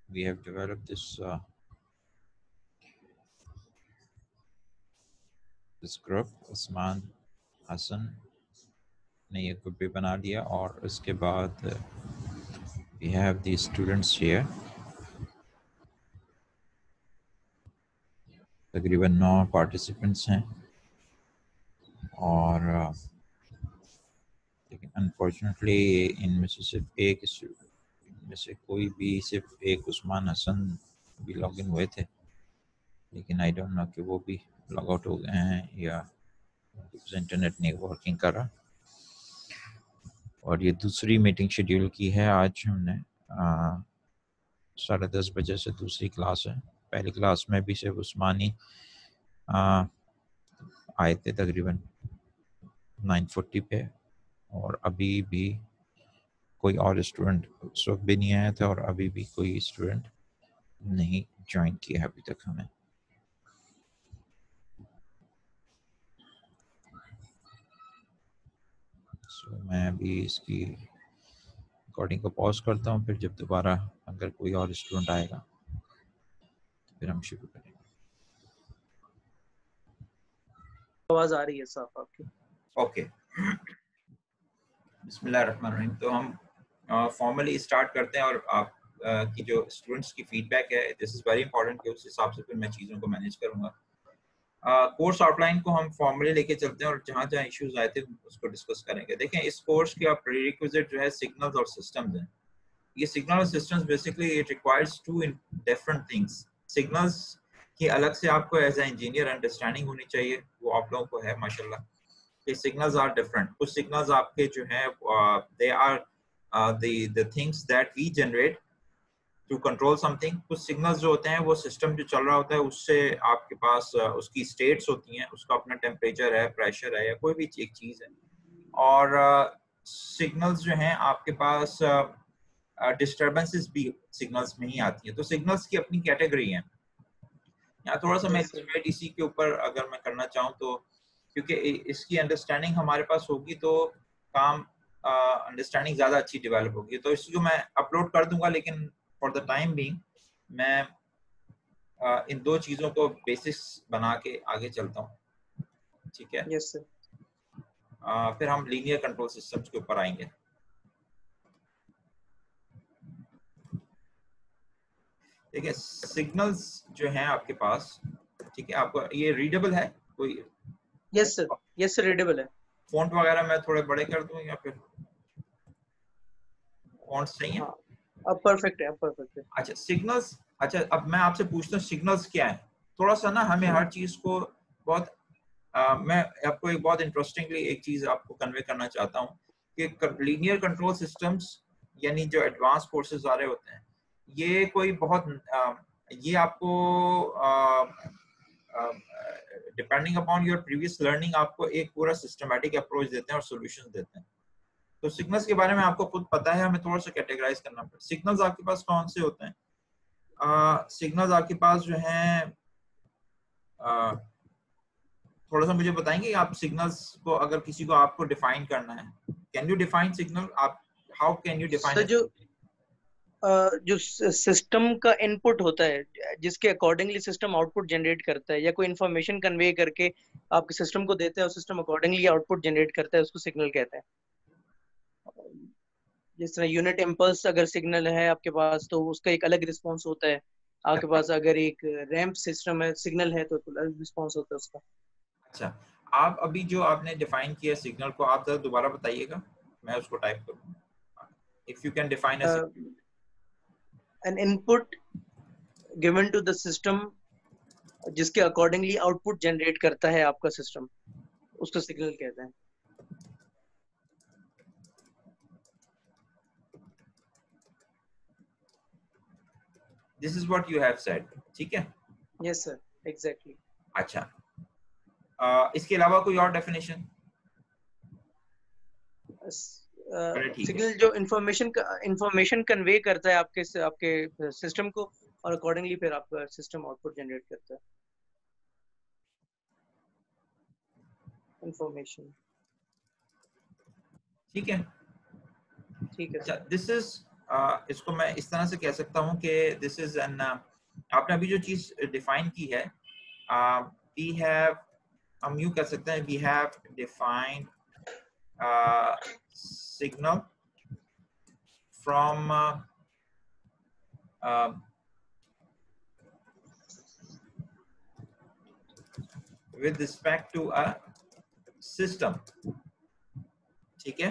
we have developed this this group. Usman Hasan ने ये group भी बना लिया और उसके बाद we have the students here. तकरीबन 9 पार्टिसिपेंट्स हैं और लेकिन अनफॉर्चुनेटली इनमें से सिर्फ एक में से कोई भी सिर्फ एक उस्मान हसन भी लॉग इन हुए थे, लेकिन आई डोंट नो कि वो भी लॉग आउट हो गए हैं या इंटरनेट नहीं वर्किंग कर रहा। और ये दूसरी मीटिंग शेड्यूल की है आज हमने 10:30 बजे से दूसरी क्लास है। पहली क्लास में भी सिर्फ उस्मानी आए थे तकरीबन 9:40 पे, और अभी भी कोई और स्टूडेंट उस वक्त भी नहीं आया था और अभी भी कोई स्टूडेंट नहीं ज्वाइन किया अभी तक हमें। मैं अभी इसकी रिकॉर्डिंग को पॉज करता हूँ, फिर जब दोबारा अगर कोई और स्टूडेंट आएगा तो फिर हम शुरू करेंगे। आवाज आ रही है साफ आपकी? ओके, बिस्मिल्लाहिर्रहमानिर्रहीम। तो हम फॉर्मली स्टार्ट करते हैं और आप की जो स्टूडेंट्स की फीडबैक है, दिस इज़ वेरी इंपॉर्टेंट कि उस हिसाब से फिर मैं चीज़ों को मैनेज करूँगा। कोर्स आउटलाइन को हम फॉर्मली लेके चलते हैं और जहाँ जहाँ इश्यूज आए थे उसको डिस्कस करेंगे। देखें, इस कोर्स का प्रीरिक्विजिट जो है सिग्नल्स और सिस्टम्स हैं। ये सिग्नल और systems basically it requires two different things. Signals की अलग से आपको एज ए इंजीनियर अंडरस्टैंडिंग होनी चाहिए, वो आप लोगों को है माशाल्लाह। कि सिग्नल्स आर डिफरेंट। कुछ सिग्नल्स आपके जो है they are the things that we generate to control something. कुछ सिग्नल्स जो होते हैं वो सिस्टम जो चल रहा होता है उससे आपके पास उसकी स्टेट्स होती हैं, उसका अपना टेम्परेचर है, प्रेशर है या कोई भी एक चीज़ है। और सिग्नल्स जो हैं आपके पास डिस्टर्बेंसेस भी सिग्नल्स में ही आती हैं। तो सिग्नल्स की अपनी कैटेगरी है। यहाँ थोड़ा सा मैं इसी के ऊपर अगर मैं करना चाहूँ तो, क्योंकि इसकी अंडरस्टैंडिंग हमारे पास होगी तो काम अंडरस्टैंडिंग ज़्यादा अच्छी डेवलप होगी। तो इसको मैं अपलोड कर दूंगा, लेकिन फॉर द टाइम बीइंग मैं इन दो चीज़ों को बेसिस बना के आगे चलता हूँ। ठीक है? Yes sir. फिर हम लीनियर कंट्रोल सिस्टम्स के ऊपर आएंगे। देखिए, सिग्नल्स जो हैं आपके पास, ठीक है, आपको ये रीडेबल है कोई? Yes sir, yes sir, readable है। फॉन्ट वगैरह मैं थोड़े बड़े कर दूं या फिर फॉन्ट सही है? हाँ, अब परफेक्ट है, अब परफेक्ट है। अच्छा, सिग्नल्स। अच्छा, अब मैं आपसे पूछता हूँ सिग्नल्स क्या है। थोड़ा सा ना हमें हर चीज को बहुत मैं आपको एक बहुत इंटरेस्टिंगली एक चीज आपको कन्वे करना चाहता हूँ कि लीनियर कंट्रोल सिस्टम्स यानी जो एडवांस कोर्सेज आ रहे होते हैं, ये कोई बहुत ये आपको depending upon your previous learning आपको एक पूरा सिस्टमैटिक अप्रोच देते हैं और सॉल्यूशंस देते हैं। तो सिग्नल्स के बारे में आपको खुद पता है, हमें थोड़ा सा कैटेगराइज करना पड़ेगा। सिग्नल्स आपके पास कौन से होते हैं? सिग्नल्स आपके पास जो हैं, थोड़ा सा मुझे बताएंगे आप सिग्नल्स को, अगर किसी को आपको डिफाइन करना है, कैन यू डिफाइन सिग्नल? आप हाउ कैन यू डिफाइन? जो सिस्टम का इनपुट होता है जिसके अकॉर्डिंगली सिस्टम आउटपुट जनरेट करता है, या कोई इन्फॉर्मेशन कन्वे करके आपके सिस्टम को देता है और सिस्टम अकॉर्डिंगली आउटपुट जनरेट करता है, उसको सिग्नल कहते हैं। जिस तरह यूनिट इम्पल्स अगर सिग्नल है आपके पास तो उसका एक अलग रिस्पॉन्स होता है। आपके पास अगर एक रैंप सिस्टम है, सिग्नल है, तो अलग रिस्पॉन्स होता है उसका। अच्छा, आप अभी जो आपने डिफाइन किया सिग्नल को, आप जरा दोबारा बताइएगा, मैं उसको टाइप करूँ। If you can define an input given to the system जिसके अकॉर्डिंगली आउटपुट जनरेट करता है आपका सिस्टम, उसको सिग्नल कहते हैं। This is what you have said, ठीक है? Yes sir, exactly. अच्छा, इसके अलावा कोई और डेफिनेशन? सिग्नल जो इंफॉर्मेशन कन्वे करता है आपके सिस्टम को, और अकॉर्डिंगली फिर आपका सिस्टम आउटपुट जनरेट करता है इंफॉर्मेशन। ठीक है, ठीक है अच्छा, सर। दिस इज इसको मैं इस तरह से कह सकता हूँ कि दिस इज एन, आपने अभी जो चीज डिफाइन की है, वी हैव, हम यूं कह सकते हैं, we have defined signal from with respect to a system. ठीक है?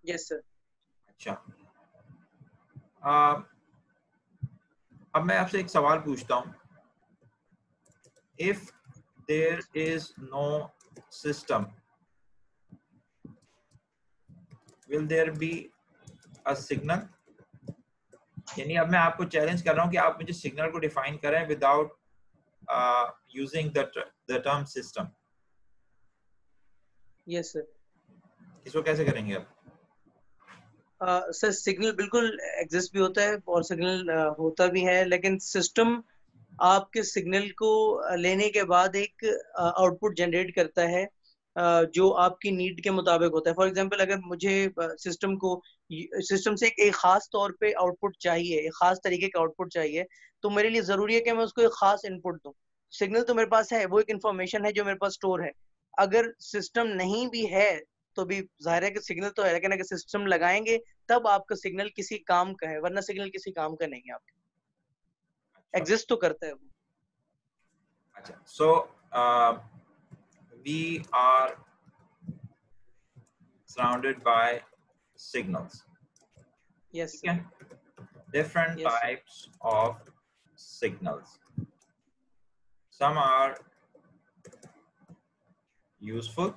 Yes sir. अच्छा, अब मैं आपसे एक सवाल पूछता हूँ, if there is no system, will there be a signal? यानी अब मैं आपको चैलेंज कर रहा हूँ कि आप मुझे सिग्नल को डिफाइन करें without using the term system. Yes sir. इसको कैसे करेंगे आप? सर सिग्नल बिल्कुल एग्जिस्ट भी होता है और सिग्नल होता भी है, लेकिन सिस्टम आपके सिग्नल को लेने के बाद एक आउटपुट जनरेट करता है जो आपकी नीड के मुताबिक होता है। फॉर एग्जांपल, अगर मुझे सिस्टम से एक खास तौर पे आउटपुट चाहिए, एक खास तरीके का आउटपुट चाहिए, तो मेरे लिए जरूरी है कि मैं उसको एक खास इनपुट दूं। सिग्नल तो मेरे पास है, वो एक इंफॉर्मेशन है जो मेरे पास स्टोर है। अगर सिस्टम नहीं भी है तो भी जाहिर है कि सिग्नल तो है, लेकिन अगर सिस्टम लगाएंगे तब आपका सिग्नल किसी काम का है, वरना सिग्नल किसी काम का नहीं है। आपके एग्जिस्ट तो करता है वो। अच्छा, so we are surrounded by signals. Yes ठीक है? Different yes types of signals. Some are useful.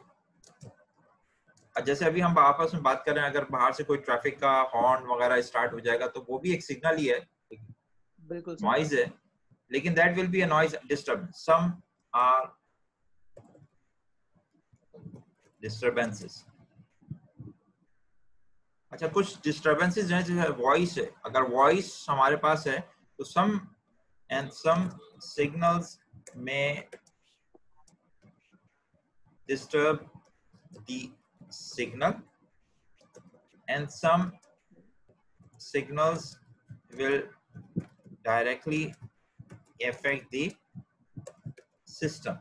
जैसे अभी हम आपस में बात कर रहे हैं, अगर बाहर से कोई ट्रैफिक का हॉर्न वगैरह स्टार्ट हो जाएगा तो वो भी एक सिग्नल ही है, बिल्कुल सर। नॉइज है, लेकिन that will be a noise disturbance. Some are disturbances. अच्छा, कुछ डिस्टर्बेंसेस हैं, जैसे वॉइस है, अगर वॉइस हमारे पास है तो सम सिग्नल्स में disturb the signal and some signals will directly affect the system.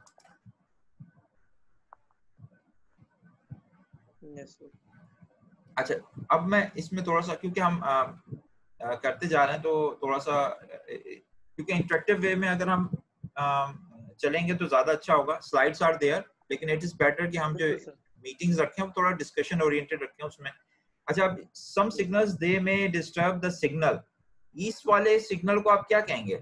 Yes sir. अच्छा, अब मैं इसमें थोड़ा सा, क्योंकि हम करते जा रहे हैं तो थोड़ा सा, क्योंकि इंटरेक्टिव वे में अगर हम चलेंगे तो ज्यादा अच्छा होगा। स्लाइड्स आर देयर, लेकिन इट इज बेटर कि हम जो बिल्कुल सर। मीटिंग्स रखें वो थोड़ा डिस्कशन ओरिएंटेड रखें उसमें। अच्छा, अब सम सिग्नल्स दे में डिस्टर्ब द सिग्नल, इस वाले सिग्नल को आप क्या कहेंगे?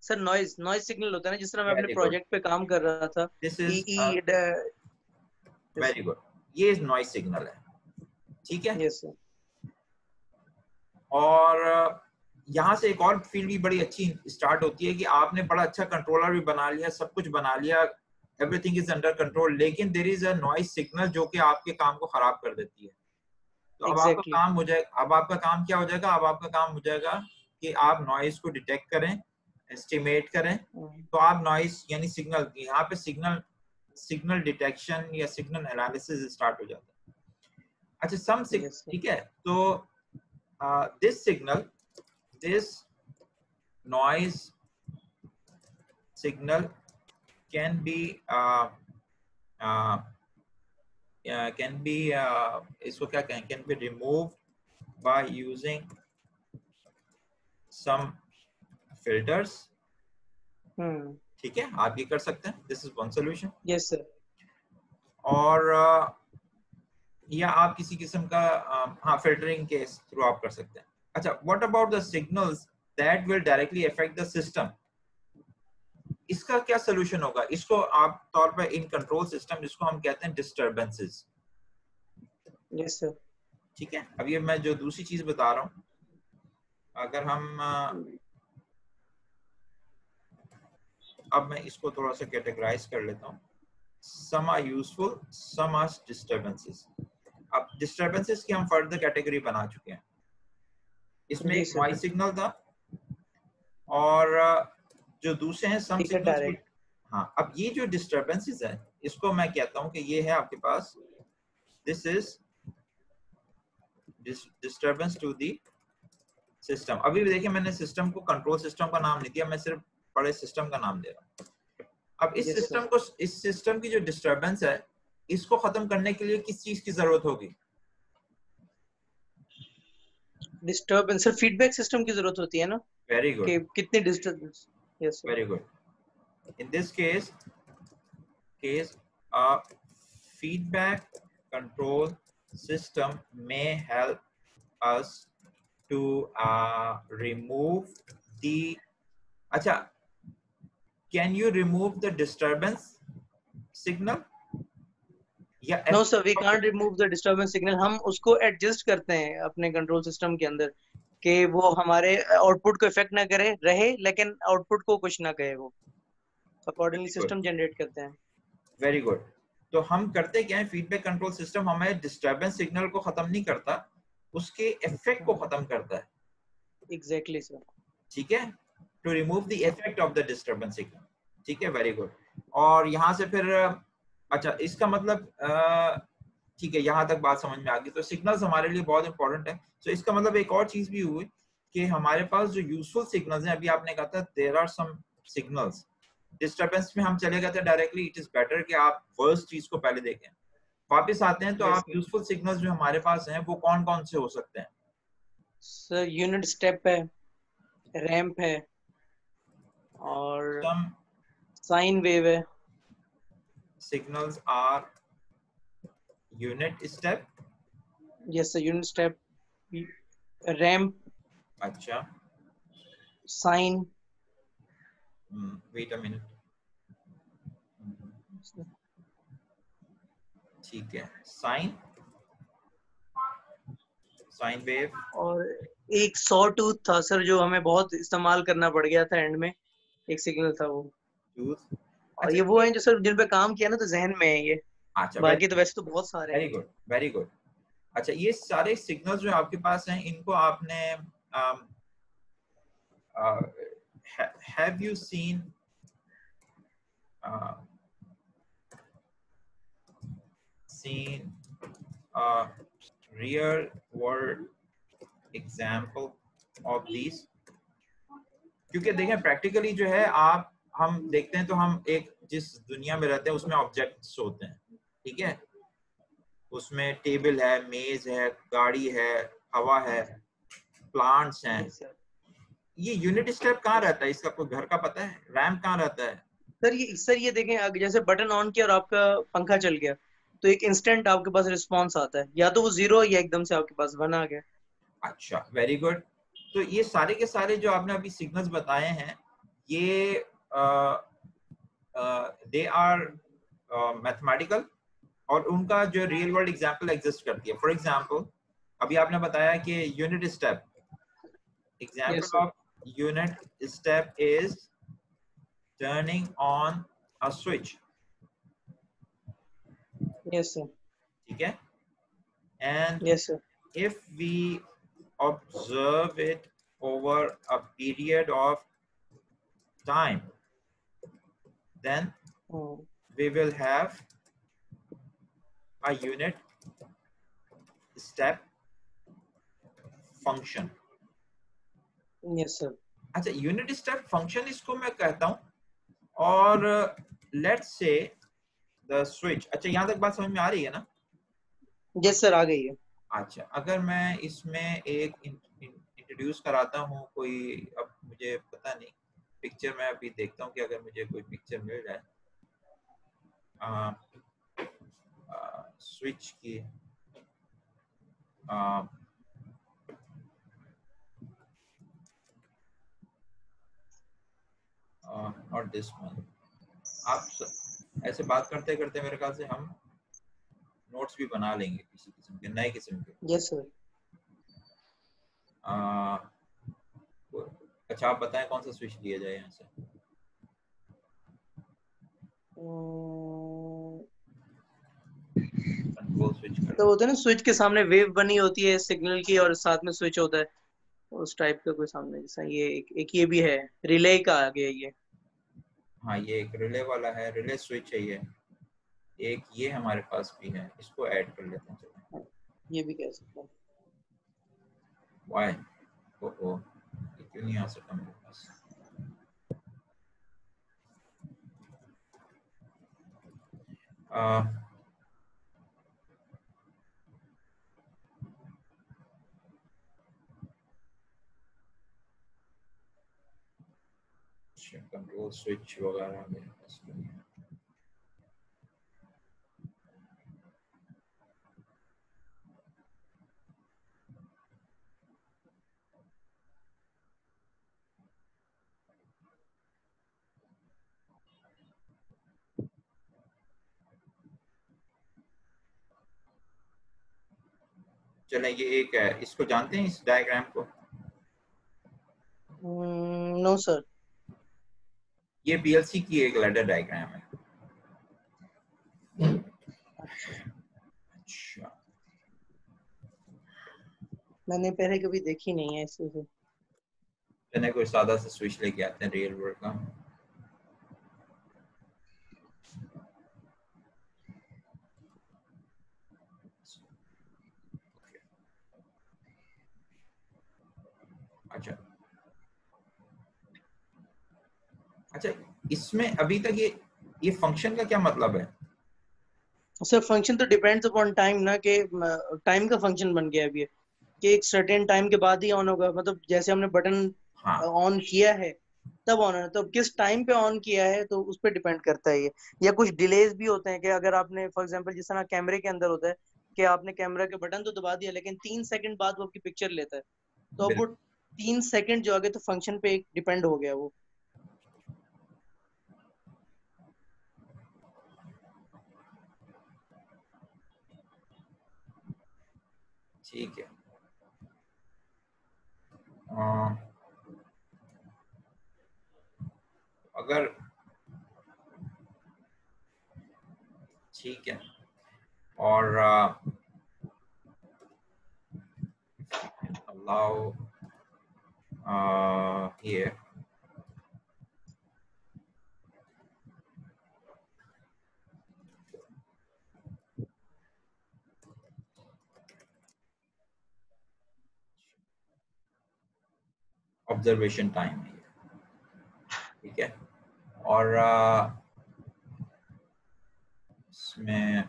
सर नॉइज नॉइज सिग्नल होता है ना, जिस तरह मैं अपने वेरी गुड, प्रोजेक्ट पे काम कर रहा था। This E is E very good, ये नॉइज सिग्नल है। ठीक है? Yes sir. और यहाँ से एक और फील्ड भी बड़ी अच्छी स्टार्ट होती है कि आपने बड़ा अच्छा कंट्रोलर भी बना लिया, सब कुछ बना लिया, एवरीथिंग इज अंडर कंट्रोल, लेकिन there is a noise signal जो कि आपके काम को खराब कर देती है। तो अब आपका एग्जैक्टली। काम हो जाएगा, अब आपका काम क्या हो जाएगा? अब आपका काम हो जाएगा कि आप नॉइज को डिटेक्ट करें, एस्टिमेट करें। तो आप नॉइज यानी सिग्नल, यहाँ पे सिग्नल डिटेक्शन या सिग्नल एनालिसिस स्टार्ट हो जाता है। अच्छा, सम यस सर। ठीक है, तो this noise signal can be इसको क्या कहें, can be removed by using some filters. ठीक है, आप ये कर सकते हैं, this is one solution. Yes sir. और या आप किसी किस्म का हाँ फिल्टरिंग के थ्रू आप कर सकते हैं। अच्छा, what about the signals that will directly affect the system? इसका क्या सोल्यूशन होगा? इसको आप तौर पर इन कंट्रोल सिस्टम, जिसको हम कहते हैं डिस्टर्बेंसेस। Yes sir. ठीक है, अब ये मैं जो दूसरी चीज बता रहा हूँ, अगर हम अब मैं इसको थोड़ा सा कैटेगराइज कर लेता हूँ। Some are useful, some are disturbances. अब डिस्टर्बेंसेस की हम फर्दर कैटेगरी बना चुके हैं। इसमें जी एक सर। नॉइज सिग्नल था, और जो दूसरे हैं सम ठीक है सिग्नल्स। डायरेक्ट। हाँ, अब ये जो डिस्टर्बेंसेस है, इसको मैं कहता हूँ कि ये है आपके पास, this is disturbance to the system. अभी भी देखिए मैंने सिस्टम को कंट्रोल सिस्टम का नाम नहीं दिया, मैं सिर्फ बड़े सिस्टम का नाम दे रहा हूँ। अब इस Yes, sir. सिस्टम को, इस सिस्टम की जो डिस्टर्बेंस है इसको खत्म करने के लिए किस चीज की जरूरत होगी? डिस्टर्बेंस सर फीडबैक सिस्टम की जरूरत होती है ना वेरी कि गुड, कितनी disturbance. Yes sir. Very good. In this case a feedback control system may help us to remove the, अच्छा, can you remove the disturbance signal या no sir we can't remove the disturbance signal, हम उसको adjust करते हैं अपने control system के अंदर कि वो हमारे आउटपुट को इफेक्ट ना करे रहे, लेकिन आउटपुट को कुछ ना कहे, वो अकॉर्डिंगली सिस्टम जनरेट करते हैं। Very good. तो हम करते क्या है, फीडबैक कंट्रोल सिस्टम हमें डिस्टर्बेंस सिग्नल को खत्म नहीं करता, उसके इफेक्ट को खत्म करता है। Exactly sir. ठीक है, to remove the effect of the disturbance signal. ठीक है, वेरी गुड। और यहाँ से फिर अच्छा, इसका मतलब ठीक है, यहाँ तक बात समझ में आ गई। तो सिग्नल्स हमारे लिए बहुत इंपॉर्टेंट है। तो इसका मतलब एक और चीज भी हुई कि हमारे पास जो यूजफुल सिग्नल्स हैं, अभी आपने कहा था there are some signals, disturbance में हम चले गए थे डायरेक्टली, इट इज बेटर कि आप फर्स्ट चीज को पहले देखें। वापस आते हैं तो यस आप यूजफुल सिग्नल्स जो हमारे पास हैं वो कौन कौन से हो सकते हैं? सर यूनिट स्टेप है, रैंप है, और सम साइन वेव है। Signals are unit step. Yes sir, unit step, ramp, अच्छा, साइन। Wait a minute. ठीक है, साइन, साइन वेव। और एक सॉ टूथ था सर जो हमें बहुत इस्तेमाल करना पड़ गया था एंड में, एक सिग्नल था वो। टूथ। और अच्छा ये वो ये, है जो सर जिन पे काम किया ना तो जहन में है ये, अच्छा, बाकी तो वैसे तो बहुत सारे वेरी हैं। Good, very good. अच्छा, ये सारे सिग्नल्स जो आपके पास हैं इनको आपने have you seen seen a real world example of these? क्योंकि देखें प्रैक्टिकली जो है, आप हम देखते हैं तो हम एक जिस दुनिया में रहते हैं उसमें ऑब्जेक्ट्स होते हैं, ठीक है, उसमें टेबल है, मेज है, गाड़ी है, हवा है, प्लांट्स हैं। Yes sir. ये यूनिट स्टेप कहाँ रहता है? इसका कोई घर का पता है? रैम्प कहाँ रहता है? सर ये देखें, जैसे बटन ऑन किया और आपका पंखा चल गया तो एक इंस्टेंट आपके पास रिस्पांस आता है, या तो वो जीरो या एकदम से आपके पास वन आ गया। अच्छा, वेरी गुड। तो ये सारे के सारे जो आपने अभी सिग्नल्स बताए हैं, ये दे आर मैथमेटिकल, और उनका जो रियल वर्ल्ड एग्जांपल एग्जिस्ट करती है। फॉर एग्जांपल अभी आपने बताया कि unit step, yes example sir. Of unit step is turning on a switch. Yes sir. ठीक है, and yes sir. if we observe it over a period of time, then we will have a unit step function. Yes sir. अच्छा, unit step function इसको मैं कहता हूं। और let's say the switch, अच्छा यहाँ तक बात समझ में आ रही है ना? यस सर, आ गई है। अच्छा, अगर मैं इसमें एक इंट्रोड्यूस कराता हूँ कोई, अब मुझे पता नहीं पिक्चर, मैं अभी देखता हूँ कि अगर मुझे कोई पिक्चर मिल जाए स्विच की, नॉट दिस वन। आप ऐसे बात करते करते मेरे ख्याल से हम नोट्स भी बना लेंगे किसी किस्म के, नए किस्म के। Yes sir. अच्छा, आप बताएं कौन सा स्विच लिया जाए यहाँ से? कंट्रोल स्विच कर तो होता है ना, स्विच के सामने वेव बनी होती है सिग्नल की और साथ में स्विच होता है, उस टाइप का कोई सामने जैसा ये एक ये भी है, रिले का आ गया ये। हाँ, ये एक रिले वाला है, रिले स्विच है ये। एक ये हमारे पास भी है, इसको ऐड कर लेते हैं। चलो, ये भी कह सकते हैं। वाई ओ क्यों नहीं आ सकता मेरे पास? कंट्रोल स्विच वगैरह मेरे पास नहीं है। चलें, ये एक है, इसको जानते हैं इस डायग्राम को? No sir. ये पीएलसी की एक लैडर डायग्राम है। अच्छा, मैंने पहले कभी देखी नहीं है ऐसे से। चलें कोई सादा सा स्विच लेके आते हैं रियल वर्ल्ड का। अच्छा अच्छा, इसमें अभी तक ये फंक्शन का क्या मतलब है? सर फंक्शन तो डिपेंड्स अपॉन टाइम ना, कि टाइम का फंक्शन बन गया अभी कि एक सर्टेन टाइम के बाद ही ऑन होगा। मतलब जैसे हमने बटन हाँ, ऑन किया है तब ऑन है, तो किस टाइम पे ऑन किया है तो उस पर डिपेंड करता है ये। या कुछ डिलेज भी होते हैं कि अगर आपने फॉर एग्जांपल जिस तरह कैमरे के अंदर होता है कि आपने कैमरा के बटन तो दबा दिया लेकिन 3 सेकंड बाद वो आपकी पिक्चर लेता है, तो अब वो बिल्कुल 3 सेकंड जो आगे तो फंक्शन पे डिपेंड हो गया वो। ठीक है। अगर ठीक है, और allow here ऑब्जर्वेशन टाइम है ये, ठीक है। और इसमें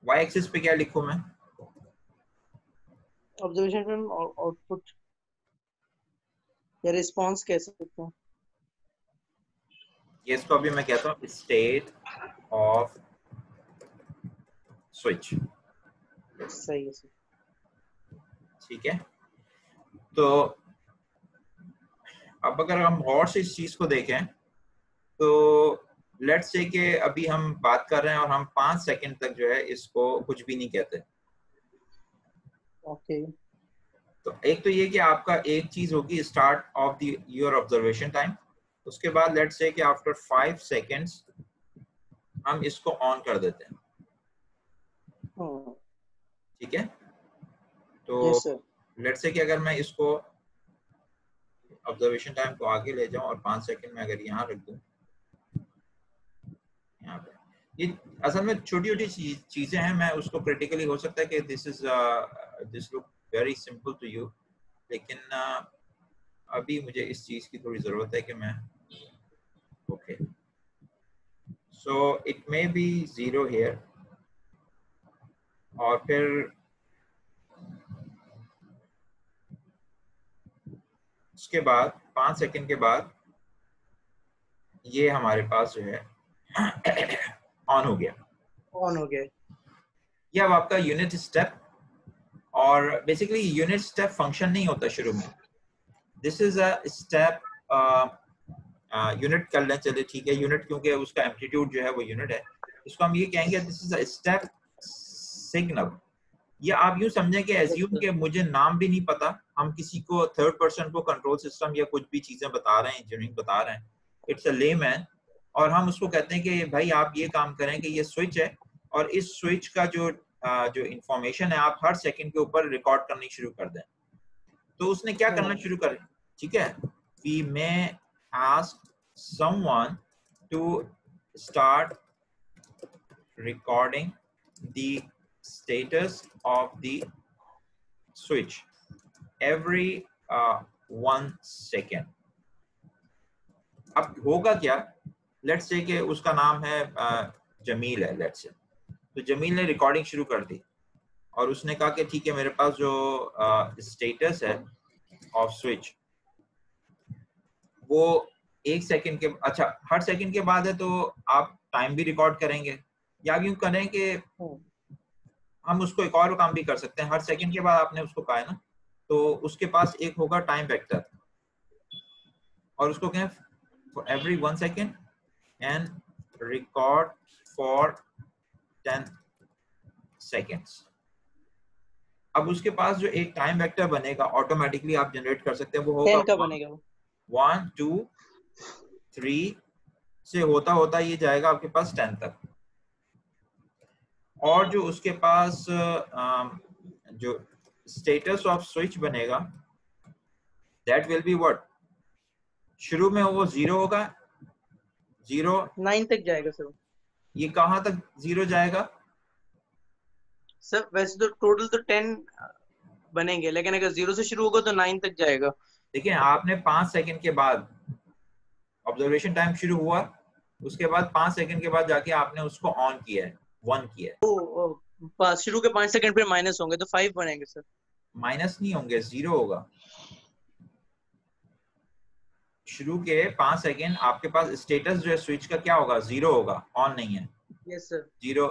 वाई एक्सिस पे क्या लिखूं मैं? ऑब्जर्वेशन टाइम आउटपुट या रिस्पॉन्स कह सकते हैं। ये इसको अभी मैं कहता हूँ स्टेट ऑफ स्विच, सही है सर। ठीक है। तो अब अगर हम और से इस चीज को देखें तो लेट्स से कि अभी हम बात कर रहे हैं और हम 5 सेकंड तक जो है इसको कुछ भी नहीं कहते। ओके। तो एक तो ये कि आपका एक चीज होगी start of the your observation time, उसके बाद लेट्स से कि आफ्टर 5 सेकंड्स हम इसको ऑन कर देते हैं, ठीक है। तो यस सर। लेट्स से कि अगर मैं इसको ऑब्जर्वेशन टाइम को आगे ले जाऊं और 5 सेकंड में अगर यहाँ रख दूं, यहाँ पे ये असल में छोटी छोटी चीजें हैं, मैं उसको क्रिटिकली हो सकता है कि this look very simple to you, लेकिन अभी मुझे इस चीज की थोड़ी जरूरत है कि मैं okay, so it may be 0 here, और फिर उसके बाद 5 सेकंड के बाद ये हमारे पास जो है ऑन हो गया। ऑन हो गया। ये अब आपका यूनिट स्टेप, और बेसिकली यूनिट स्टेप फंक्शन नहीं होता शुरू में, this is a step unit कर लें, चलिए ठीक है यूनिट, क्योंकि उसका एम्पलीट्यूड जो है वो यूनिट है, इसको हम ये कहेंगे this is a step signal. या आप यूं समझें कि एज्यूम अच्छा। कि मुझे नाम भी नहीं पता, हम किसी को थर्ड पर्सन को कंट्रोल सिस्टम या कुछ भी चीजें बता रहे हैं, इंजीनियरिंग बता रहे हैं, इट्स अ लेमैन, और हम उसको कहते हैं कि भाई आप ये काम करें कि ये स्विच है, और इस स्विच का जो इंफॉर्मेशन है आप हर सेकंड के ऊपर रिकॉर्ड करनी शुरू कर दें। तो उसने क्या करना शुरू कर, ठीक है, we may ask someone to start recording the status of the switch every 1 second. अब होगा क्या, लेट्स से कि उसका नाम है जमील है, लेट्स से, तो जमील ने रिकॉर्डिंग शुरू कर दी और उसने कहा कि ठीक है मेरे पास जो स्टेटस है ऑफ स्विच वो 1 सेकंड के, अच्छा हर सेकंड के बाद है, तो आप टाइम भी रिकॉर्ड करेंगे, या यूं करें कि हम उसको एक और काम भी कर सकते हैं, हर सेकंड के बाद आपने उसको कहा है ना, तो उसके पास एक होगा टाइम वेक्टर और उसको कहें for every 1 second and record for 10 seconds. अब उसके पास जो एक टाइम वेक्टर बनेगा ऑटोमेटिकली आप जनरेट कर सकते हैं, वो होगा 10 का बनेगा वो 1 2 3 से होता होता ये जाएगा आपके पास 10 तक। और जो उसके पास जो स्टेटस ऑफ स्विच बनेगा दैट विल बी व्हाट, शुरू में वो 0 होगा, 0 9 तक जाएगा सर। ये कहाँ तक 0 जाएगा सर? वैसे तो टोटल तो 10 बनेंगे, लेकिन अगर 0 से शुरू होगा तो 9 तक जाएगा। देखिए आपने 5 सेकंड के बाद ऑब्जर्वेशन टाइम शुरू हुआ, उसके बाद 5 सेकंड के बाद जाके आपने उसको ऑन किया है, 1 किया है। शुरू के 5 सेकंड पे माइनस होंगे तो 5 बनेंगे सर। माइनस नहीं होंगे, 0 होगा। शुरू के 5 सेकंड आपके पास स्टेटस जो है स्विच का क्या होगा, 0 होगा, ऑन नहीं है। Yes sir. 0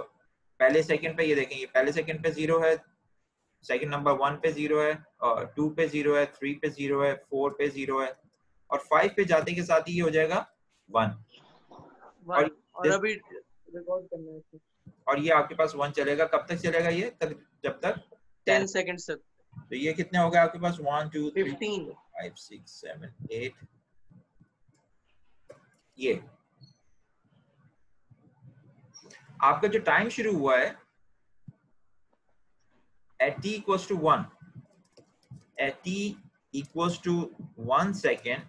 पहले सेकंड पे, ये देखें ये पहले सेकंड पे 0 है, सेकंड नंबर 1 पे 0 है, और 2 पे 0 है, 3 पे 0 है, 4 पे 0 है, और 5 पे जाते के साथ ही ये हो जाएगा 1। और अभी रिकॉर्ड करना है और ये आपके पास 1 चलेगा, कब तक चलेगा ये, तक जब तक 10 सेकंड सर। तो ये कितने हो गए आपके पास, 1 2 3 15 5 6 7 8, ये आपका जो टाइम शुरू हुआ है at t equals to 1, at t equals to 1 second,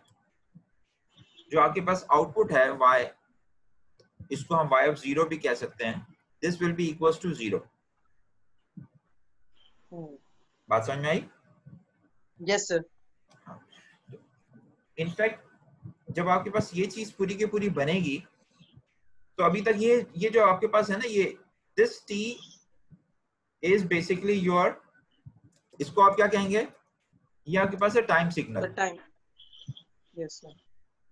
जो आपके पास आउटपुट है y, इसको हम y of 0 भी कह सकते हैं, this will be equals to 0। बात समझ में आई? Yes sir. इनफैक्ट जब आपके पास ये चीज पूरी की पूरी बनेगी, तो अभी तक ये जो आपके पास है ना, ये this t is basically your, इसको आप क्या कहेंगे, ये आपके पास है time signal. Time, yes sir.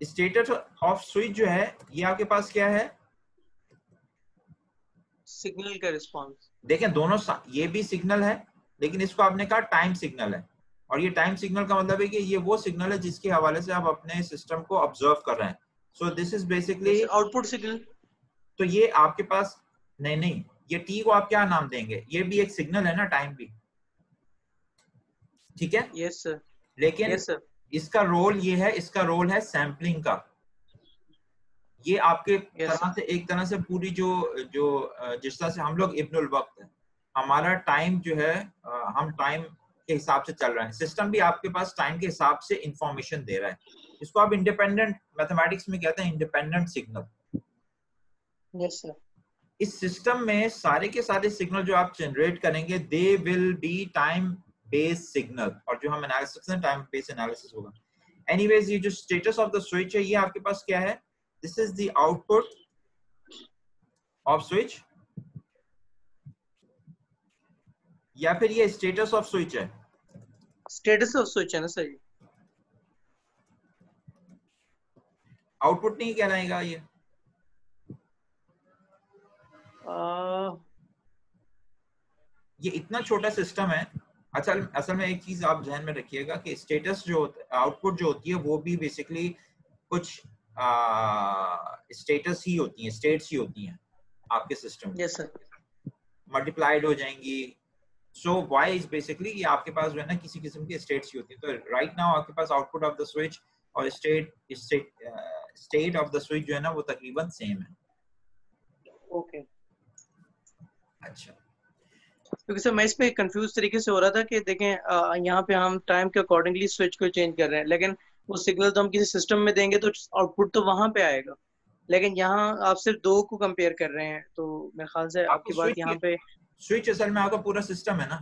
Status off switch जो है ये आपके पास क्या है, सिग्नल का रिस्पांस। देखें दोनों ये भी सिग्नल है, लेकिन इसको आपने कहा टाइम सिग्नल है, और ये टाइम सिग्नल का मतलब है कि ये वो सिग्नल है जिसके हवाले से आप अपने सिस्टम को ऑब्जर्व कर रहे हैं। So this is basically output signal. तो ये आपके पास नहीं, ये टी को आप क्या नाम देंगे, ये भी एक सिग्नल है ना, टाइम भी, ठीक है? Yes sir. लेकिन यस सर। इसका रोल ये है, इसका रोल है सैम्पलिंग का। ये आपके तरह से एक तरह से पूरी जो जिस तरह से हम लोग इब्नुल वक्त है, हमारा टाइम जो है हम टाइम के हिसाब से चल रहे हैं, सिस्टम भी आपके पास टाइम के हिसाब से इंफॉर्मेशन दे रहा है। इसको आप इंडिपेंडेंट, मैथमेटिक्स में कहते हैं इंडिपेंडेंट सिग्नल। Yes sir. इस सिस्टम में सारे के सारे सिग्नल जो आप जनरेट करेंगे they will be time based signal, और जो हम एनालिसिस हैं टाइम बेस्ड एनालिसिस होगा। एनीवेज ये जो स्टेटस ऑफ द स्विच है ये आपके पास क्या है, this is the output off switch, या फिर ये स्टेटस ऑफ स्विच है? स्टेटस ऑफ स्विच है ना सर। आउटपुट नहीं कहलाएगा ये? ये इतना छोटा सिस्टम है। असल में एक चीज आप ध्यान में रखिएगा कि स्टेटस जो आउटपुट जो होती है वो भी बेसिकली कुछ स्टेटस ही होती हैं, स्टेट्स ही होती हैं आपके सिस्टम में। Yes sir. मल्टीप्लाइड हो जाएंगी। सो वाई इज बेसिकली ये आपके पास जो है ना किसी किस्म की स्टेट्स ही होती है। तो राइट नाउ आपके पास आउटपुट ऑफ द स्विच और स्टेट ऑफ द स्विच जो है ना वो तकरीबन सेम है। ओके। अच्छा, क्योंकि सर मैं इस पे कंफ्यूज तरीके से हो रहा था कि देखें यहाँ पे हम टाइम के अकॉर्डिंगली स्विच को चेंज कर रहे हैं, लेकिन वो सिग्नल तो हम किसी सिस्टम में देंगे तो आउटपुट तो वहां पे आएगा। लेकिन यहाँ आप सिर्फ 2 को कंपेयर कर रहे हैं, तो मेरे ख्याल से आपको आपकी बात यहाँ पे स्विच असल में आपका पूरा सिस्टम है ना।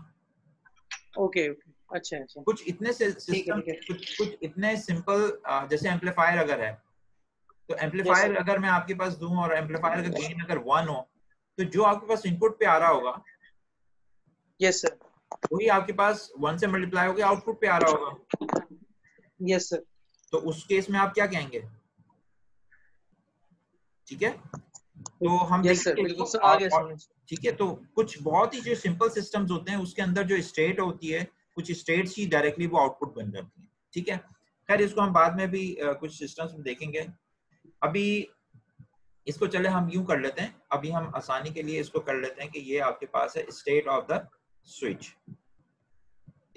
ओके ओके, अच्छा अच्छा, कुछ इतने ठीक है सिस्टम, ठीक है, कुछ इतने सिंपल, जैसे एम्पलीफायर अगर है, तो यस एम्पलीफायर सर, अगर मैं आपके पास दूं और एम्पलीफायर का गेन अगर 1 हो, तो जो आपके पास इनपुट पे आ रहा होगा यस सर, वही आपके पास 1 से मल्टीप्लाई होकर आउटपुट पे आ रहा होगा। यस सर, तो उस केस में आप क्या कहेंगे? ठीक है, तो हम यस सर, देखेंगे इसको बिल्कुल सर, आ गया समझ। ठीक है, तो कुछ बहुत ही जो सिंपल सिस्टम्स होते हैं उसके अंदर जो स्टेट होती है, कुछ स्टेट्स ही डायरेक्टली वो आउटपुट बन जाती है। ठीक है, खैर इसको हम बाद में भी कुछ सिस्टम्स में देखेंगे। अभी इसको चले हम यूं कर लेते हैं, अभी हम आसानी के लिए इसको कर लेते हैं कि ये आपके पास है state of the switch.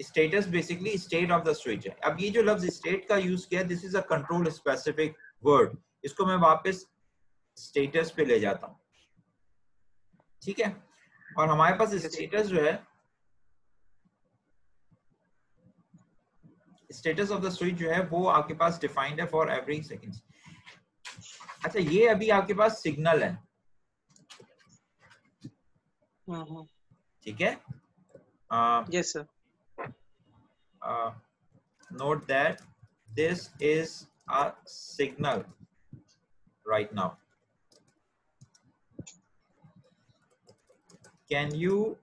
Status basically state of the switch है। अब ये जो लफ्ज स्टेट का यूज किया, this is a control specific word, इसको मैं वापस स्टेटस पे ले जाता हूँ। ठीक है, और हमारे पास स्टेटस जो है, स्टेटस ऑफ द स्विच जो है वो आपके पास डिफाइंड है फॉर एवरी सेकंड। अच्छा, ये अभी आपके पास सिग्नल है, ठीक है, yes sir, note that this is a signal right now. Can you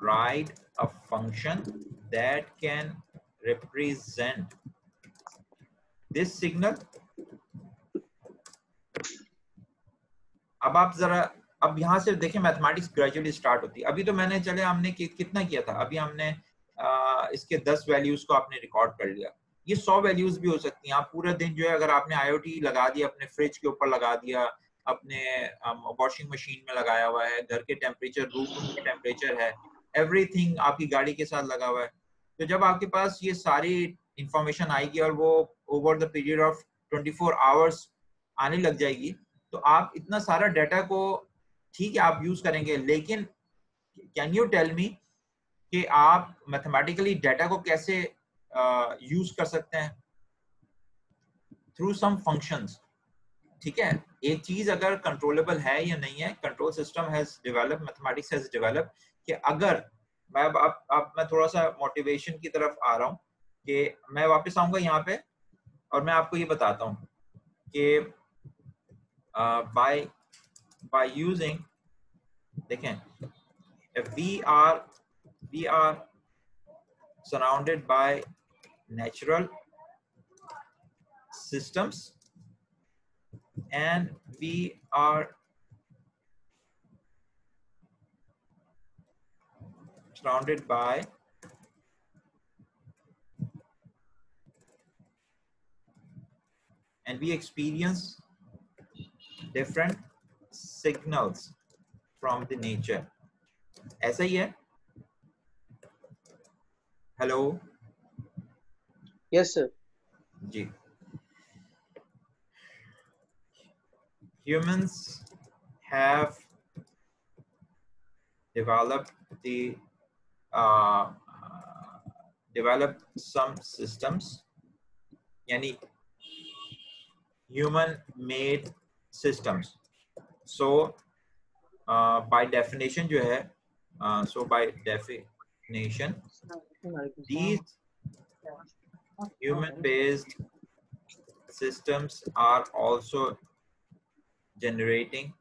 write a function that can represent this signal? अब आप जरा, अब यहाँ से देखें मैथमेटिक्स ग्रेजुअली स्टार्ट होती है। अभी तो मैंने चले हमने कितना किया था, अभी हमने इसके 10 वैल्यूज को आपने रिकॉर्ड कर लिया। ये 100 वैल्यूज भी हो सकती हैं। आप पूरा दिन जो है अगर आपने आईओटी लगा दिया, अपने फ्रिज के ऊपर लगा दिया, अपने वॉशिंग मशीन में लगाया हुआ है, घर के टेम्परेचर, रूम के टेम्परेचर है, एवरीथिंग आपकी गाड़ी के साथ लगा हुआ है, तो जब आपके पास ये सारी इंफॉर्मेशन आएगी और वो over the period of 24 hours आने लग जाएगी, तो आप इतना सारा डाटा को ठीक है आप यूज करेंगे, लेकिन कैन यू टेल मी कि आप मैथमेटिकली डाटा को कैसे यूज कर सकते हैं? Through some functions. ठीक है, एक चीज अगर कंट्रोलेबल है या नहीं है, control system has develop, mathematics has develop, कि अगर मैं अब मैं थोड़ा सा मोटिवेशन की तरफ आ रहा हूँ कि मैं वापस आऊंगा यहाँ पे और मैं आपको ये बताता हूँ कि by using, देखें, if we are surrounded by natural systems and we are surrounded by and we experience different signals from the nature. ऐसा ही है? हेलो यस सर, जी। Humans have developed some systems, यानी human made systems. So by definition जो है, so by definition these human based systems are also generating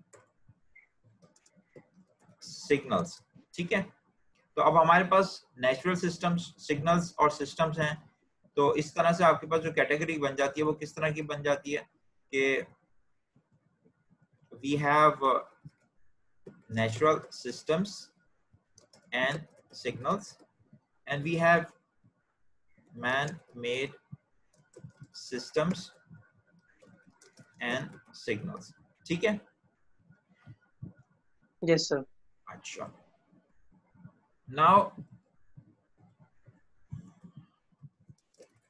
signals. ठीक है, तो अब हमारे पास नेचुरल सिस्टम्स, सिग्नल्स और सिस्टम्स हैं। तो इस तरह से आपके पास जो कैटेगरी बन जाती है वो किस तरह की बन जाती है कि we have natural systems and signals and we have man-made systems and signals. ठीक है, यस सर, अच्छा, now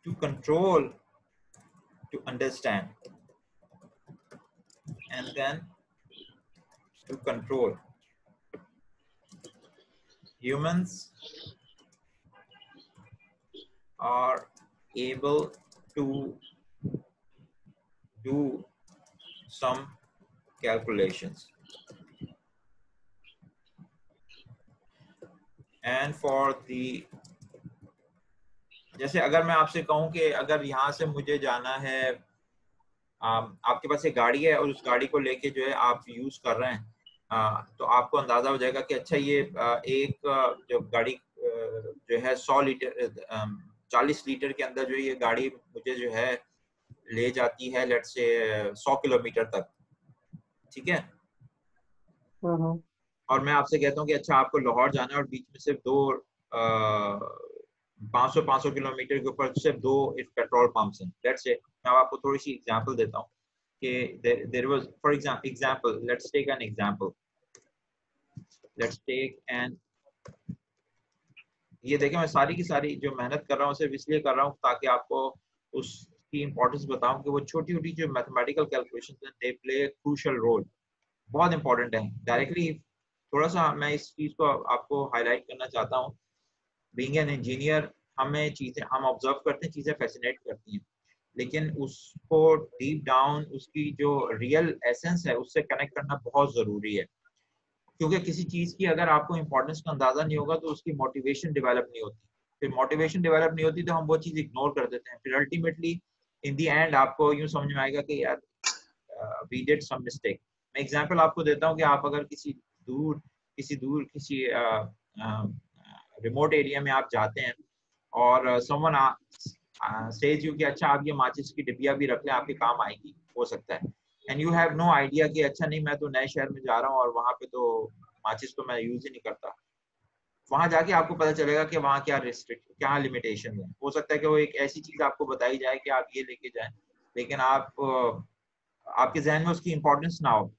to control, to understand and then to control, humans are able to do some calculations. And for the, जैसे अगर मैं आपसे कहूं कि अगर यहाँ से मुझे जाना है, आपके पास एक गाड़ी है और उस गाड़ी को लेके जो है आप यूज कर रहे हैं, तो आपको अंदाजा हो जाएगा कि अच्छा ये एक जो गाड़ी जो है 100 लीटर 40 लीटर के अंदर जो ये गाड़ी मुझे जो है ले जाती है लेट से 100 किलोमीटर तक, ठीक है। और मैं आपसे कहता हूँ कि अच्छा आपको लाहौर जाना है और बीच में सिर्फ दो 500 किलोमीटर के ऊपर सिर्फ दो पेट्रोल पंप्स हैं, लेट्स से। मैं आपको थोड़ी सी एग्जांपल देता हूँ कि there was for example, let's take an example, let's take an, ये देखें मैं सारी की सारी जो मेहनत कर रहा हूँ सिर्फ इसलिए कर रहा हूँ ताकि आपको उसकी इंपॉर्टेंस बताऊं कि वो छोटी छोटी जो मैथमेटिकल कैलकुलेशन हैं दे प्ले क्रूशियल रोल, बहुत इंपॉर्टेंट है। डायरेक्टली थोड़ा सा मैं इस चीज को आपको हाईलाइट करना चाहता हूँ। बीइंग एन इंजीनियर हमें चीजें हम ऑब्जर्व करते हैं, चीजें फैसिनेट करती हैं, लेकिन उसको डीप डाउन उसकी जो रियल एसेंस है उससे कनेक्ट करना बहुत जरूरी है, क्योंकि किसी चीज की अगर आपको इंपॉर्टेंस का अंदाजा नहीं होगा तो उसकी मोटिवेशन डेवलप नहीं होती, फिर मोटिवेशन डेवलप नहीं होती तो हम वो चीज इग्नोर कर देते हैं, फिर अल्टीमेटली इन दी एंड आपको यूं समझ में आएगा कि यार वी डिड सम मिस्टेक। मैं एग्जांपल आपको देता हूँ कि आप अगर किसी रिमोट एरिया में आप जाते हैं और समवन सेज यू कि अच्छा आप ये माचिस की डिब्बिया भी रख लें, आपके काम आएगी, हो सकता है, and you have no idea कि अच्छा नहीं मैं तो नए शहर में जा रहा हूँ और वहाँ पे तो माचिस तो मैं यूज ही नहीं करता। वहां जाके आपको पता चलेगा कि वहाँ क्या लिमिटेशन है। हो सकता है कि वो एक ऐसी चीज आपको बताई जाए कि आप ये लेके जाएं, लेकिन आपके जहन में उसकी इंपॉर्टेंस ना हो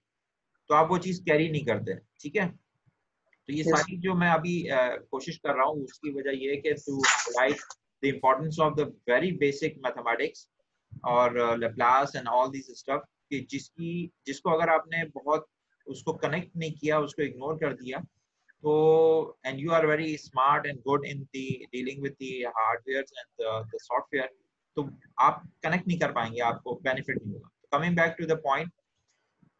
तो आप वो चीज कैरी नहीं करते, ठीक है। तो ये सारी जो मैं अभी कोशिश कर रहा हूँ उसकी वजह ये है कि to highlight the importance of the very basic mathematics और Laplace and all this stuff, कि जिसको अगर आपने बहुत उसको कनेक्ट नहीं किया, उसको इग्नोर कर दिया, तो and you are very smart and good in the dealing with the hardware and the software, तो आप कनेक्ट नहीं कर पाएंगे, आपको बेनिफिट नहीं होगा। Coming back to the point,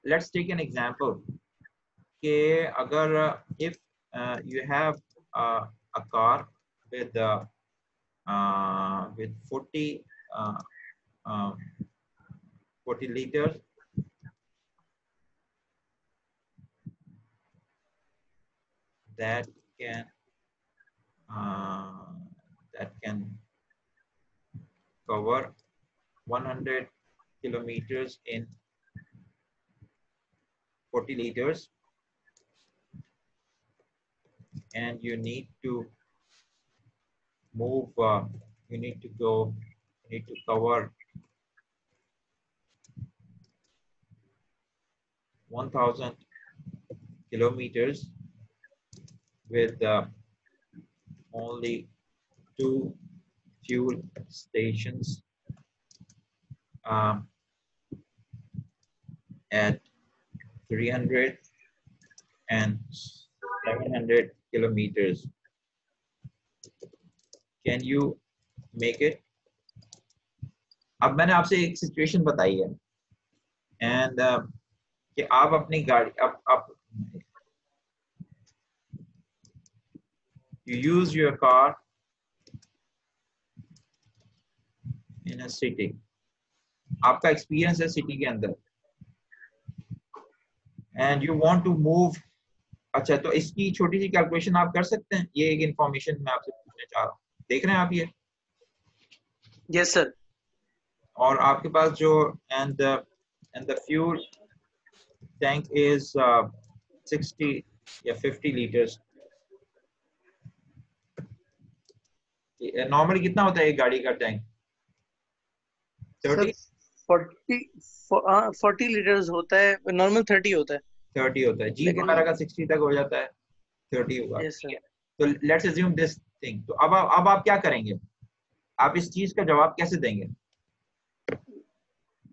let's take an example कि अगर if you have a car with 40 liters that can cover 100 kilometers in 40 liters, and you need to move you need to cover 1000 kilometers with only 2 fuel stations at 300 and 700 kilometers. Can you make it? अब मैंने आपसे एक situation बताई है and कि आप अपनी गाड़ी आप you use your car in a city, आपका एक्सपीरियंस है सिटी के अंदर and you want to move, अच्छा तो इसकी छोटी सी कैलकुलेशन आप कर सकते हैं। ये एक इंफॉर्मेशन मैं आपसे पूछना चाह रहा हूँ, देख रहे हैं आप ये? Yes sir. और आपके पास जो and the fuel tank is 60 या 50 लीटर्स। नॉर्मली कितना होता है एक गाड़ी का टैंक? 30 40 लीटर्स होता है, नॉर्मल 30 होता है। 30 होता है, जीप वगैरह का 60 तक हो जाता है, 30 होगा। तो लेट्स अज्यूम दिस थिंग। तो अब आप क्या करेंगे, आप इस चीज का जवाब कैसे देंगे?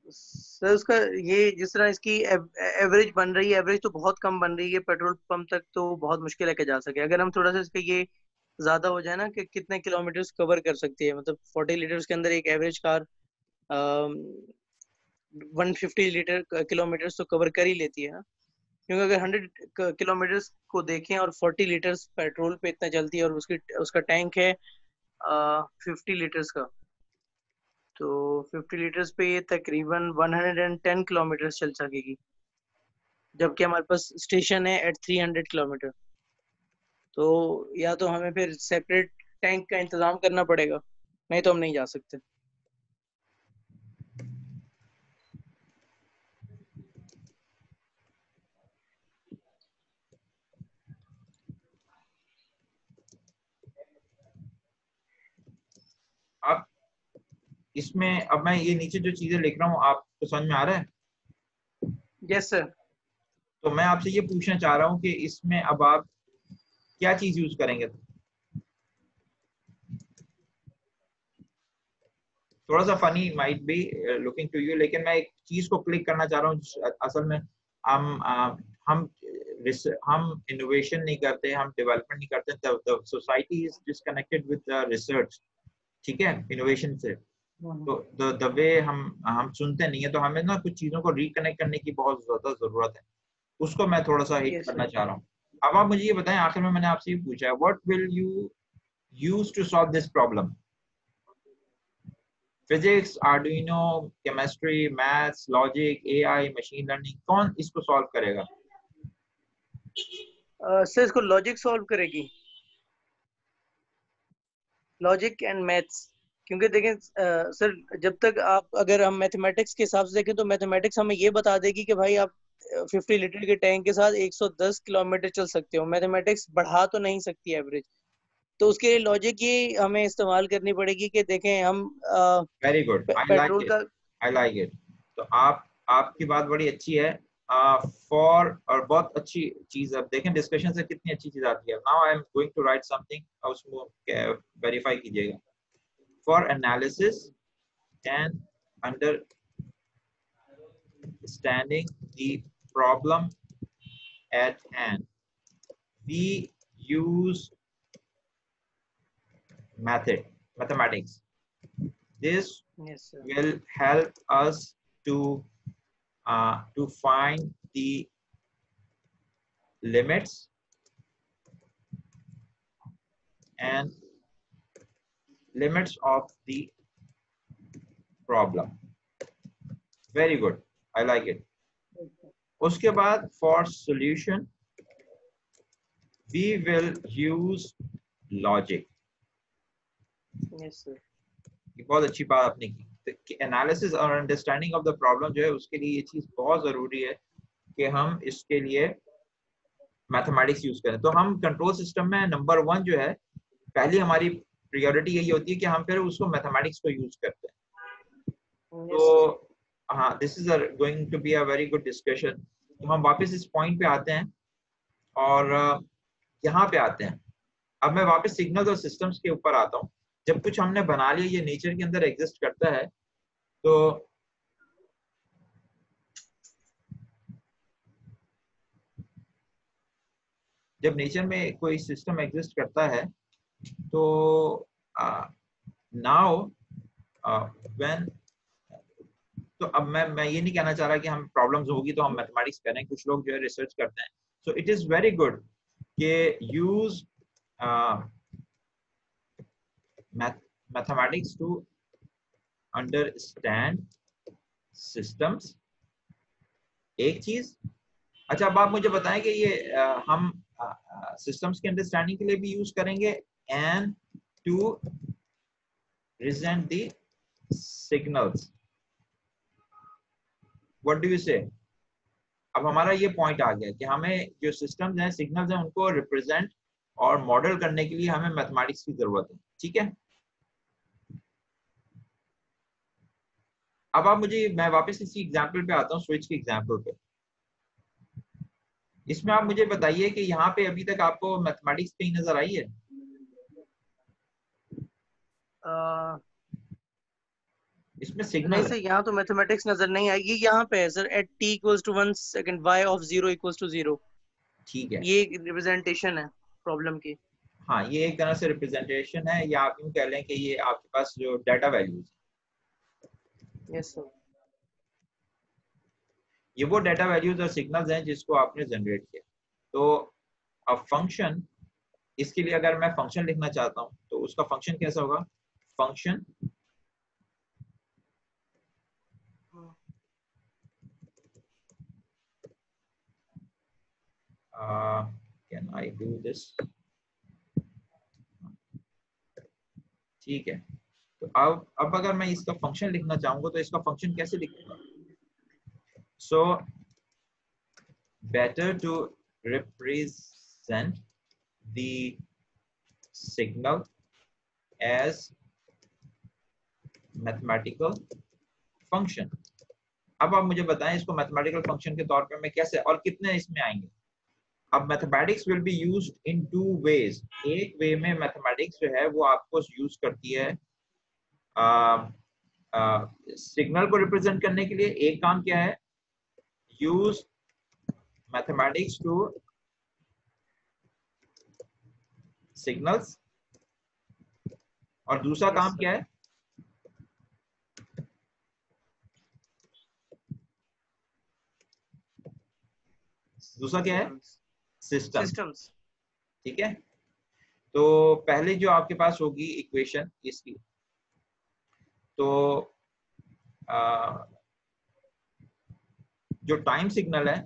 सर उसका ये जिस तरह इसकी एवरेज बन रही है, एवरेज तो बहुत कम बन रही है, पेट्रोल पंप तक तो बहुत मुश्किल है कि जा सके। अगर हम थोड़ा सा इसका ये ज्यादा हो जाए ना कि कितने किलोमीटर्स कवर कर सकती है, मतलब 40 लीटर्स के अंदर एक एवरेज कार 150 लीटर किलोमीटर तो कवर कर ही लेती है ना, क्योंकि अगर 100 किलोमीटर को देखें और 40 लीटर्स पेट्रोल पे इतना चलती है और उसका टैंक है 50 लीटर्स का, तो 50 लीटर्स पे ये तकरीबन 110 किलोमीटर चल सकेगी, जबकि हमारे पास स्टेशन है एट 300 किलोमीटर। तो या तो हमें फिर सेपरेट टैंक का इंतजाम करना पड़ेगा, नहीं तो हम नहीं जा सकते। आप इसमें, अब मैं ये नीचे जो चीजें लिख रहा हूँ आपको समझ में आ रहा है? Yes sir. तो मैं आपसे ये पूछना चाह रहा हूँ कि इसमें अब आप क्या चीज यूज करेंगे? थोड़ा सा funny might be looking to you, लेकिन मैं एक चीज को क्लिक करना चाह रहा हूँ। असल में हम हम इनोवेशन नहीं करते, हम डेवलपमेंट नहीं करते। Society is disconnected with research, ठीक है, इनोवेशन से। तो द वे हम सुनते नहीं है, तो हमें ना कुछ चीजों को रिकनेक्ट करने की बहुत ज्यादा जरूरत है। उसको मैं थोड़ा सा हिट यस करना सर। चाह रहा हूँ। अब आप मुझे ये बताएं, आखिर में मैंने आपसे ये पूछा है, what will you use to solve this problem? Physics, Arduino, chemistry, maths, logic, AI, machine learning, कौन इसको सॉल्व करेगा? सर इसको लॉजिक सॉल्व करेगी, लॉजिक एंड मैथ्स। क्योंकि देखें सर, जब तक आप, अगर हम मैथमेटिक्स के हिसाब से देखें तो मैथमेटिक्स हमें ये बता देगी कि भाई आप 50 लीटर के टैंक के साथ 110 किलोमीटर चल सकते हो। मैथमेटिक्स बढ़ा तो नहीं सकती एवरेज, तो उसके लिए लॉजिक ये हमें इस्तेमाल करनी पड़ेगी कि देखें हम very good, I like petrol it, का। I like it. तो आपकी बात बड़ी अच्छी है। फॉर और बहुत अच्छी चीज, अब देखें डिस्कशन से कितनी अच्छी चीज आती है। Now I am going to write something, उसको वेरीफाई कीजिएगा। For analysis and understanding the problem at hand, we use mathematics. This yes sir. will help us to find the limits and limits of the problem. Very good, I like it. उसके बाद for solution we will use logic. Yes sir. ये बहुत अच्छी बात आपने की। Analysis और understanding of the problem जो है, उसके लिए ये चीज बहुत जरूरी है कि हम इसके लिए मैथमेटिक्स यूज करें। तो हम कंट्रोल सिस्टम में नंबर 1 जो है, पहली हमारी प्रायोरिटी यही होती है कि हम फिर उसको मैथमेटिक्स को यूज करते हैं। तो हाँ, this is going to be a very good discussion. तो हम वापस इस पॉइंट पे आते हैं और यहाँ पे आते हैं। अब मैं वापस सिग्नल्स और सिस्टम्स के ऊपर आता हूँ। जब कुछ हमने बना लिया, ये नेचर के अंदर एग्जिस्ट करता है, तो जब नेचर में कोई सिस्टम एग्जिस्ट करता है, तो नाउ व्हेन, तो अब मैं ये नहीं कहना चाह रहा कि हम प्रॉब्लम्स होगी तो हम मैथमेटिक्स करें। कुछ लोग जो है रिसर्च करते हैं। So it is very good कि use mathematics to understand systems, एक चीज। अच्छा, अब आप मुझे बताएं कि ये हम सिस्टम्स की अंडरस्टैंडिंग के लिए भी यूज करेंगे and to present the signals. What do you say? अब हमारा ये पॉइंट आ गया कि हमें जो सिस्टम्स हैं, सिग्नल्स हैं, उनको रिप्रेजेंट और मॉडल करने के लिए हमें मैथमेटिक्स की जरूरत है, ठीक है। अब आप मुझे, मैं वापस इसी एग्जांपल पे आता हूँ, स्विच के एग्जांपल पे। इसमें आप मुझे बताइए कि यहाँ पे अभी तक आपको मैथमेटिक्स कहीं नजर आई है? इसमें नहीं सिग्नल सर, है। यहाँ तो मैथमेटिक्स नजर नहीं आएगी। यहाँ पे है sir, at t equals to 1 second y of 0 equals to 0। ठीक है, ये रिप्रेजेंटेशन है प्रॉब्लम की। हाँ, ये एक तरह से रिप्रेजेंटेशन है, या आप यूं कह लें कि ये आपके पास जो डाटा वैल्यूज। Yes sir. ये वो डाटा वैल्यूज और सिग्नल्स हैं जिसको आपने जनरेट किया। तो अब फंक्शन, इसके लिए अगर मैं फंक्शन लिखना चाहता हूँ तो उसका फंक्शन कैसा होगा? Function can I do this? ठीक है, तो अब अगर मैं इसका फंक्शन लिखना चाहूंगा तो इसका फंक्शन कैसे लिखूंगा? So better to represent the signal as mathematical function. अब आप मुझे बताएं इसको मैथमेटिकल फंक्शन के तौर पे मैं कैसे और कितने इसमें आएंगे? अब mathematics will be used in two ways. एक वे में मैथमेटिक्स जो है वो आपको यूज करती है सिग्नल को रिप्रेजेंट करने के लिए। एक काम क्या है? Use mathematics to signals. और दूसरा काम क्या है? दूसरा क्या है? सिस्टम्स। ठीक है, तो पहले जो आपके पास होगी इक्वेशन इसकी, तो जो टाइम सिग्नल है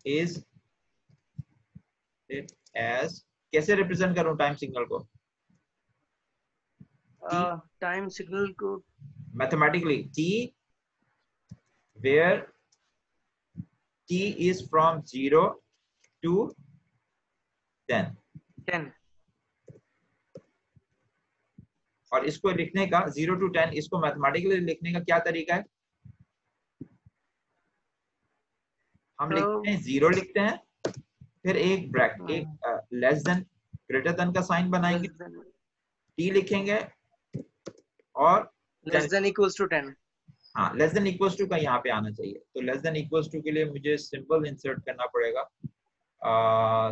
इज एज, कैसे रिप्रेजेंट करूं टाइम सिग्नल को? टाइम सिग्नल को mathematically t where t is from 0 to 10। और इसको लिखने का 0 to 10, इसको मैथमेटिकली लिखने का क्या तरीका है? हम लिखते हैं 0 लिखते हैं, फिर एक ब्रैकेट, एक लेस देन ग्रेटर देन का साइन बनाएंगे, t लिखेंगे और लेस देन इक्वल्स टू 10। हाँ, लेस देन इक्वल्स टू का यहाँ पे आना चाहिए। तो लेस देन इक्वल्स टू के लिए मुझे सिंबल इंसर्ट करना पड़ेगा।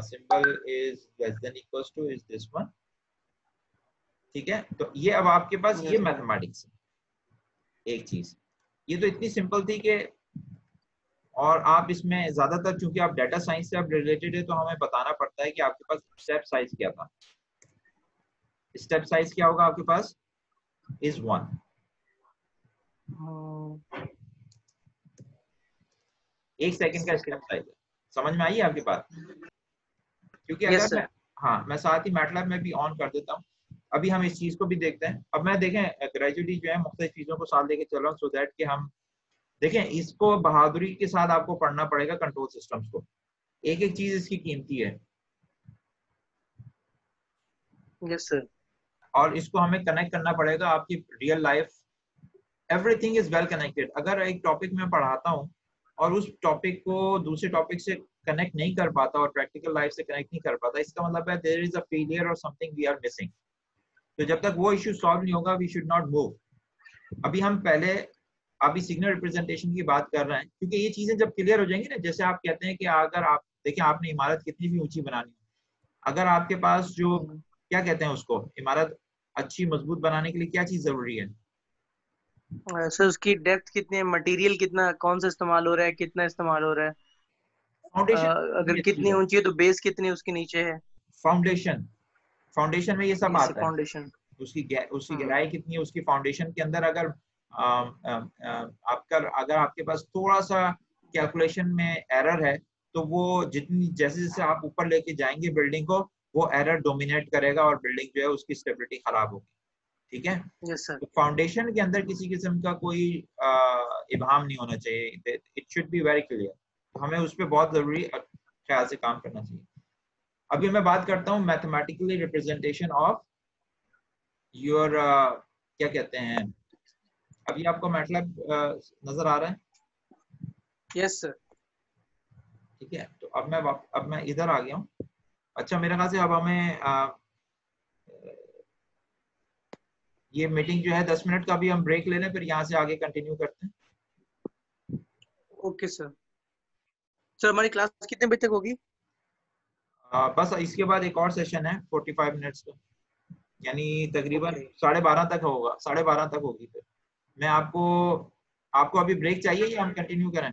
Symbol is less than equals two is this one. ठीक है, तो ये अब आपके पास ये मैथमेटिक्स है एक चीज। ये तो इतनी सिंपल थी कि, और आप इसमें ज्यादातर चूंकि आप डाटा साइंस से आप रिलेटेड है तो हमें बताना पड़ता है कि आपके पास स्टेप साइज क्या था। स्टेप साइज क्या होगा आपके पास? इज 1। एक सेकंड का स्टेप साइज है। समझ में आई आपके पास? क्योंकि अगर मैं, हाँ, मैं साथ ही मैटलैब में भी ऑन कर देता हूँ। अभी हम इस चीज को भी देखते हैं। अब मैं देखें ग्रेजुअली जो है मुख्तलिफ चीजों को साथ लेके चल रहा हूँ, सो दैट कि हम देखें इसको बहादुरी के साथ आपको पढ़ना पड़ेगा कंट्रोल सिस्टम्स को। एक एक चीज इसकी कीमती है। Yes sir. और इसको हमें कनेक्ट करना पड़ेगा आपकी real life. Everything is well connected. अगर एक टॉपिक में पढ़ाता हूँ और उस टॉपिक को दूसरे टॉपिक से कनेक्ट नहीं कर पाता और प्रैक्टिकल लाइफ से कनेक्ट नहीं कर पाता, इसका मतलब है देयर इज अ फेलियर और समथिंग वी आर मिसिंग। तो जब तक वो इश्यू सॉल्व नहीं होगा वी शुड नॉट मूव। अभी हम पहले अभी सिग्नल रिप्रेजेंटेशन की बात कर रहे हैं, क्योंकि ये चीजें जब क्लियर हो जाएंगी ना, जैसे आप कहते हैं कि अगर आप देखिए आपने इमारत कितनी भी ऊंची बनानी है, अगर आपके पास जो क्या कहते हैं उसको, इमारत अच्छी मजबूत बनाने के लिए क्या चीज जरूरी है? सर उसकी डेप्थ कितनी है, मटेरियल कितना, कौन सा इस्तेमाल हो रहा है, कितना इस्तेमाल हो रहा है, फाउंडेशन अगर कितनी ऊंची है तो बेस कितनी उसके नीचे है। फाउंडेशन में ये सब आता है। फाउंडेशन उसकी गहराई कितनी है, उसकी फाउंडेशन के अंदर अगर आपका अगर आपके पास थोड़ा सा कैलकुलेशन में एरर है तो वो जितनी जैसे जैसे आप ऊपर लेके जाएंगे बिल्डिंग को, वो एरर डोमिनेट करेगा और बिल्डिंग जो है उसकी स्टेबिलिटी खराब होगी। ठीक है, यस सर। तो फाउंडेशन के अंदर किसी किस्म का कोई इबाहम नहीं होना चाहिए। It should be very clear. तो हमें उस पर बहुत जरूरी ख्याल से काम करना चाहिए। अभी मैं बात करता हूँ मैथमेटिकली रिप्रेजेंटेशन ऑफ योर क्या कहते हैं, अभी आपको मैटलैब नजर आ रहा है? Yes sir. ठीक है, तो अब मैं इधर आ गया हूँ। अच्छा, मेरे ख्याल से अब हमें ये मीटिंग जो है 10 मिनट का भी हम ब्रेक ले लें, फिर यहाँ से आगे कंटिन्यू करते हैं। Okay sir. सर हमारी क्लास कितने बजे तक होगी? बस इसके बाद एक और सेशन है 45 मिनट्स का, यानी तकरीबन 12:30 तक होगा, 12:30 तक होगी। फिर मैं आपको आपको अभी ब्रेक चाहिए या हम कंटिन्यू करें?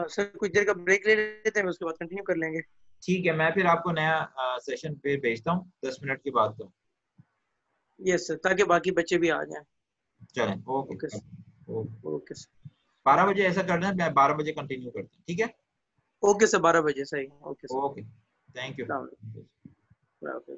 सर कुछ देर का ब्रेक ले लेते हैं, उसके बाद कंटिन्यू कर लेंगे। ठीक है, मैं फिर आपको नया सेशन पे भेजता हूँ 10 मिनट के बाद। तो यस सर, ताकि बाकी बच्चे भी आ जाएं। चलें, okay okay okay. Sir, okay sir. 12 बजे ऐसा करना है, मैं 12 बजे कंटिन्यू करता हूँ, ठीक है? ओके सर, 12 बजे सही। Okay sir. Okay, thank you. अस्सलाम वालेकुम।